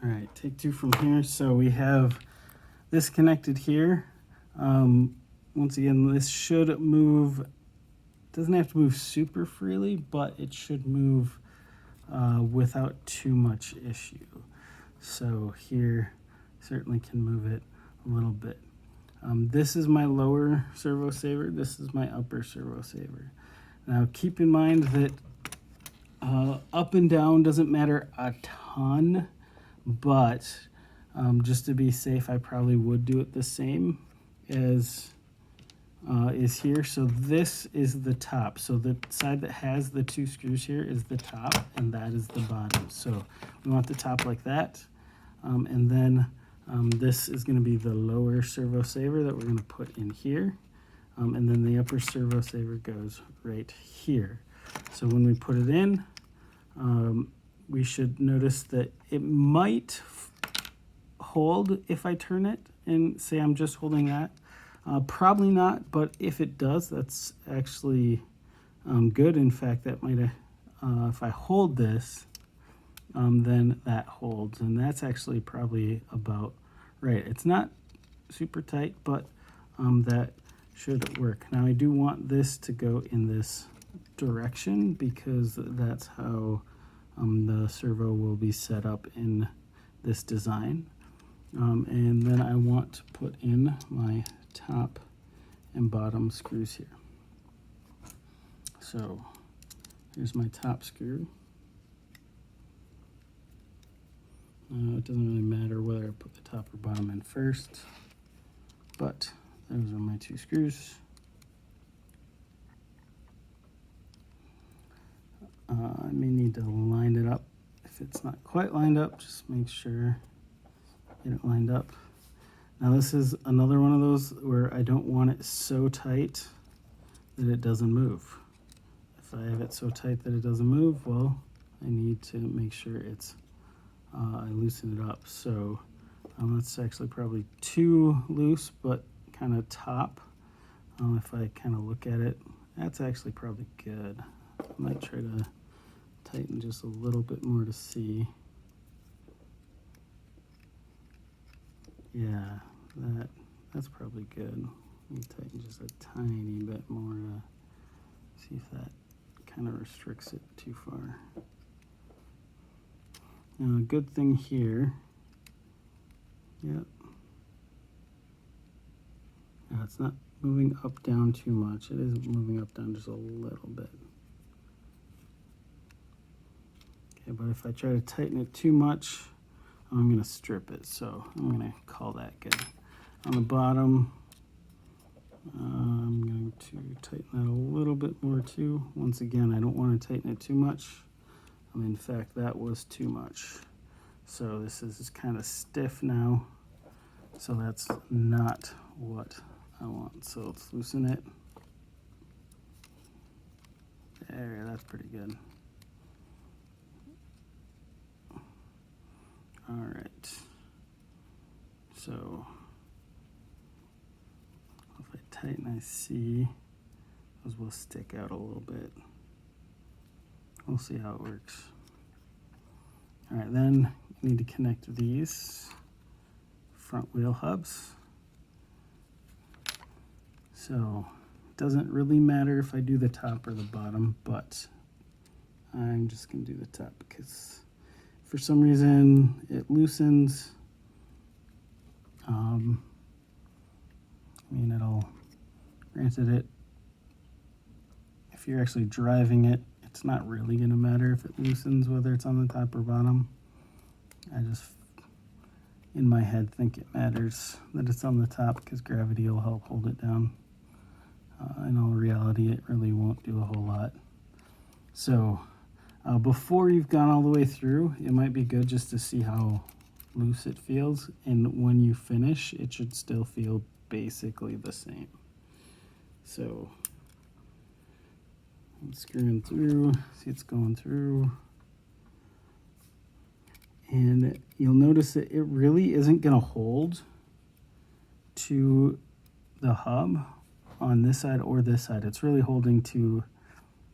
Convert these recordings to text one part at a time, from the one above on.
All right, take two from here. So we have this connected here. Once again, this should move, doesn't have to move super freely, but it should move without too much issue. So here, certainly can move it a little bit. This is my lower servo saver. This is my upper servo saver. Now keep in mind that up and down doesn't matter a ton, but just to be safe, I probably would do it the same as is here. So this is the top. So the side that has the two screws here is the top, and that is the bottom. So we want the top like that. And then this is going to be the lower servo saver that we're going to put in here. And then the upper servo saver goes right here. So when we put it in, we should notice that it might hold if I turn it and say I'm just holding that. Probably not, but if it does, that's actually good. In fact, that might if I hold this, then that holds, and that's actually probably about right. It's not super tight, but that should work. Now I do want this to go in this direction because that's how the servo will be set up in this design. And then I want to put in my top and bottom screws here. So here's my top screw. It doesn't really matter whether I put the top or bottom in first, but those are my two screws. I may need to line it up. If it's not quite lined up, just make sure get it lined up. Now this is another one of those where I don't want it so tight that it doesn't move. If I have it so tight that it doesn't move, well, I need to make sure it's I loosen it up. So that's actually probably too loose, but kind of top. If I kind of look at it, that's actually probably good. I might try to tighten just a little bit more to see. Yeah, that's probably good. Let me tighten just a tiny bit more to see if that kind of restricts it too far. Now, a good thing here, yep. Now it's not moving up, down too much. It is moving up, down just a little bit. Okay, but if I try to tighten it too much, I'm going to strip it. So I'm going to call that good. On the bottom, I'm going to tighten that a little bit more too. Once again, I don't want to tighten it too much. In fact, that was too much. So this is kind of stiff now. So that's not what I want. So let's loosen it. There, that's pretty good. All right. So if I tighten, I see those will stick out a little bit. We'll see how it works. All right, then you need to connect these front wheel hubs. So it doesn't really matter if I do the top or the bottom, but I'm just gonna do the top because for some reason it loosens. I mean, granted, if you're actually driving it, it's not really going to matter if it loosens, whether it's on the top or bottom. I just, in my head, think it matters that it's on the top because gravity will help hold it down. In all reality, it really won't do a whole lot. So before you've gone all the way through, it might be good just to see how loose it feels. And when you finish, it should still feel basically the same. So I'm screwing through, see it's going through. And you'll notice that it really isn't going to hold to the hub on this side or this side. It's really holding to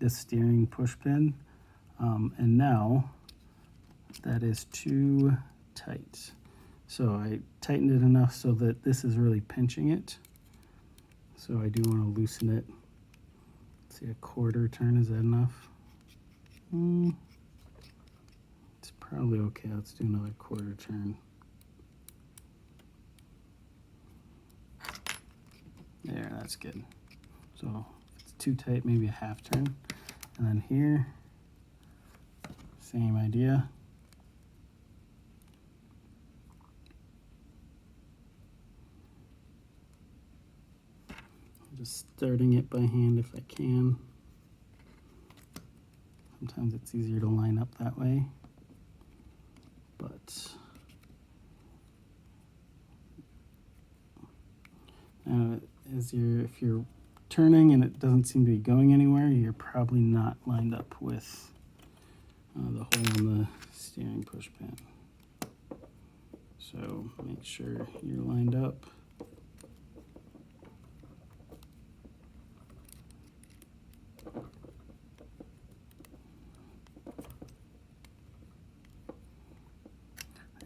this steering push pin. And now that is too tight. So I tightened it enough so that this is really pinching it. So I do want to loosen it. Let's see, a quarter turn, is that enough? It's probably okay. Let's do another quarter turn. There, that's good. So if it's too tight, maybe a half turn. And then here, same idea. I'm just starting it by hand if I can. Sometimes it's easier to line up that way. But now, if you're turning and it doesn't seem to be going anywhere, you're probably not lined up with the hole in the steering push pin. So make sure you're lined up.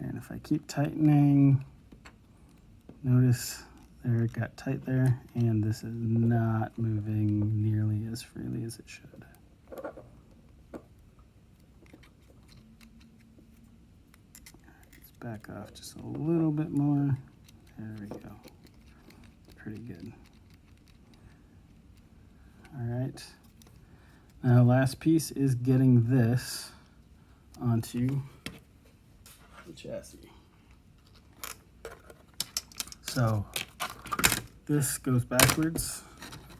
And if I keep tightening, notice there it got tight there, and this is not moving nearly as freely as it should. Let's back off just a little bit more. There we go. Pretty good. All right. Now, last piece is getting this onto the chassis. So this goes backwards.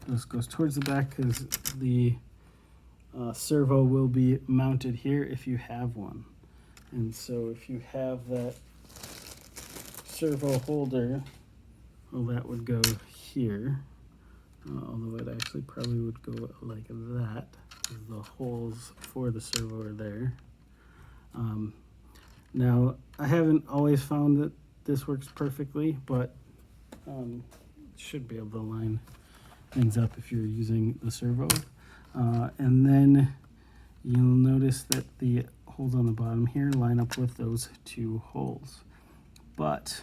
This goes towards the back because the servo will be mounted here if you have one. And so if you have that servo holder, well, that would go here. Although it actually probably would go like that. The holes for the servo are there. Now, I haven't always found that this works perfectly, but should be able to line things up if you're using the servo. And then you'll notice that the holes on the bottom here line up with those two holes. But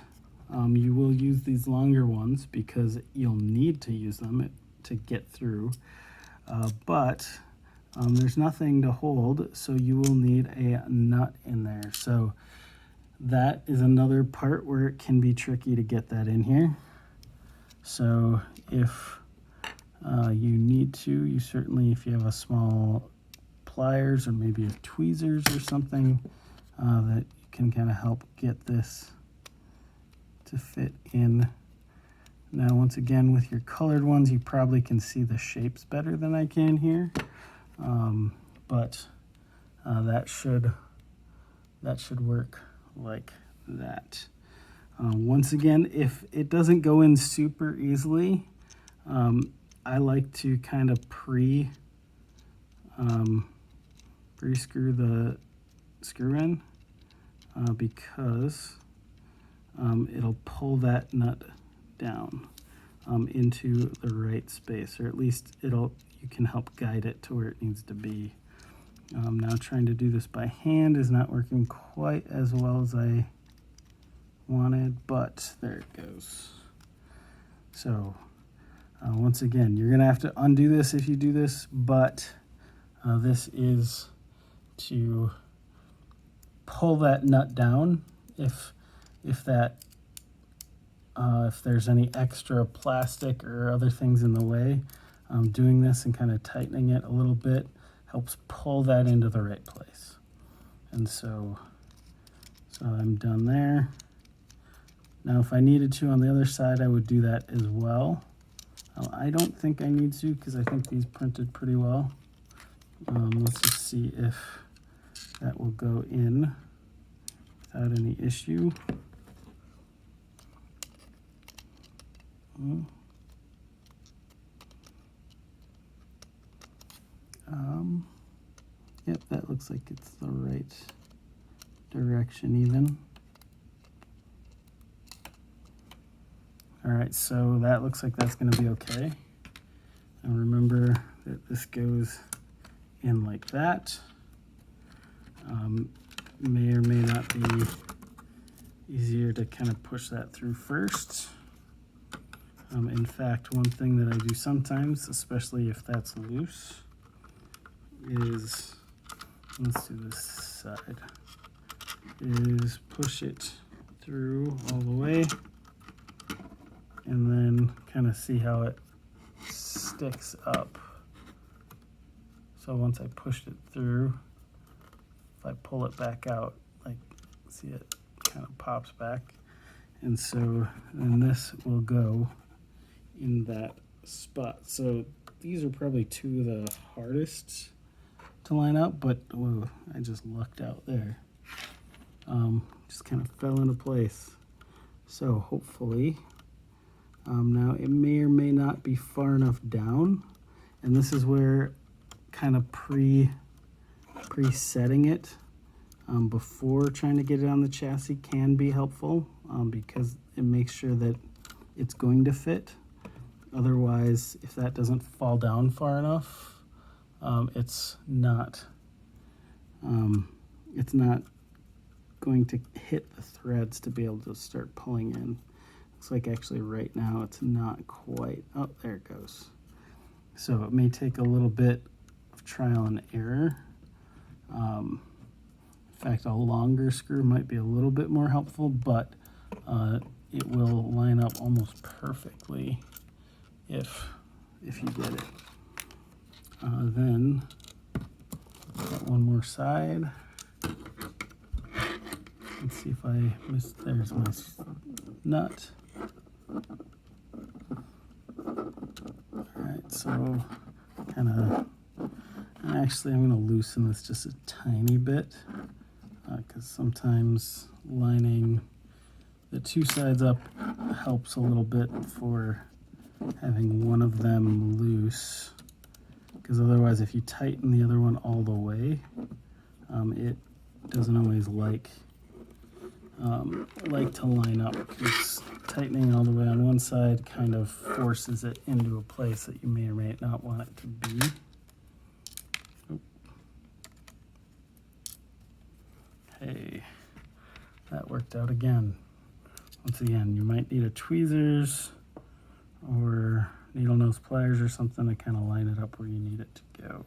you will use these longer ones because you'll need to use them to get through. But there's nothing to hold, so you will need a nut in there. So that is another part where it can be tricky to get that in here. So if you need to, you certainly, if you have a small pliers or maybe a tweezers or something, that can kind of help get this to fit in. Now, once again, with your colored ones, you probably can see the shapes better than I can here, but that should work like that. Once again, if it doesn't go in super easily, I like to kind of pre-screw the screw in because it'll pull that nut down into the right space, or at least you can help guide it to where it needs to be. Now trying to do this by hand is not working quite as well as I wanted, but there it goes. So once again, you're gonna have to undo this if you do this, but this is to pull that nut down if there's any extra plastic or other things in the way. Doing this and kind of tightening it a little bit helps pull that into the right place. And so I'm done there. Now, if I needed to on the other side, I would do that as well. I don't think I need to because I think these printed pretty well. Let's just see if that will go in without any issue. Yep, that looks like it's the right direction even. All right, so that looks like that's going to be okay. And remember that this goes in like that. May or may not be easier to kind of push that through first. In fact, one thing that I do sometimes, especially if that's loose, is, let's do this side, is push it through all the way and then kind of see how it sticks up. So once I pushed it through, if I pull it back out, like, see it kind of pops back. And so then this will go in that spot. So these are probably two of the hardest to line up, but whoa, I just lucked out there. Just kind of fell into place. So hopefully, now it may or may not be far enough down, and this is where kind of presetting it before trying to get it on the chassis can be helpful, because it makes sure that it's going to fit. Otherwise, if that doesn't fall down far enough, it's not going to hit the threads to be able to start pulling in. Looks like actually right now it's not quite. Oh, there it goes. So it may take a little bit of trial and error. In fact, a longer screw might be a little bit more helpful, but it will line up almost perfectly if you get it. Then got one more side. Let's see if I missed. There's my nut. Alright, so kind of, actually I'm going to loosen this just a tiny bit, because sometimes lining the two sides up helps a little bit for having one of them loose, because otherwise if you tighten the other one all the way, it doesn't always like to line up. It's tightening all the way on one side kind of forces it into a place that you may or may not want it to be. Hey, that worked out again. Once again, you might need a tweezers or needle nose pliers or something to kind of line it up where you need it to go.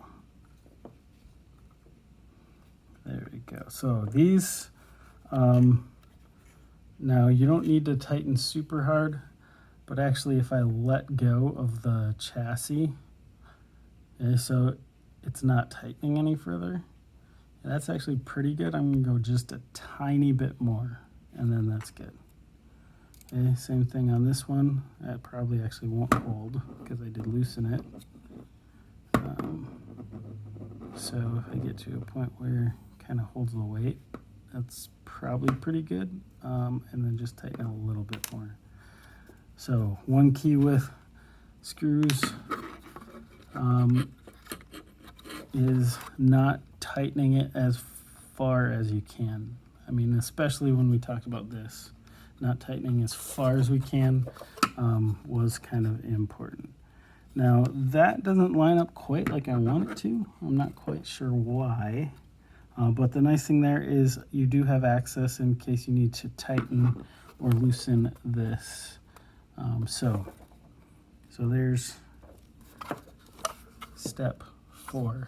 There we go. So these, now you don't need to tighten super hard, but actually if I let go of the chassis, okay, so it's not tightening any further. And that's actually pretty good. I'm gonna go just a tiny bit more, and then that's good. Okay, same thing on this one. That probably actually won't hold because I did loosen it. So if I get to a point where it kind of holds the weight, that's probably pretty good. And then just tighten it a little bit more. So one key with screws is not tightening it as far as you can. I mean, especially when we talked about this, not tightening as far as we can was kind of important. Now that doesn't line up quite like I want it to. I'm not quite sure why, but the nice thing there is you do have access in case you need to tighten or loosen this. So there's step 4.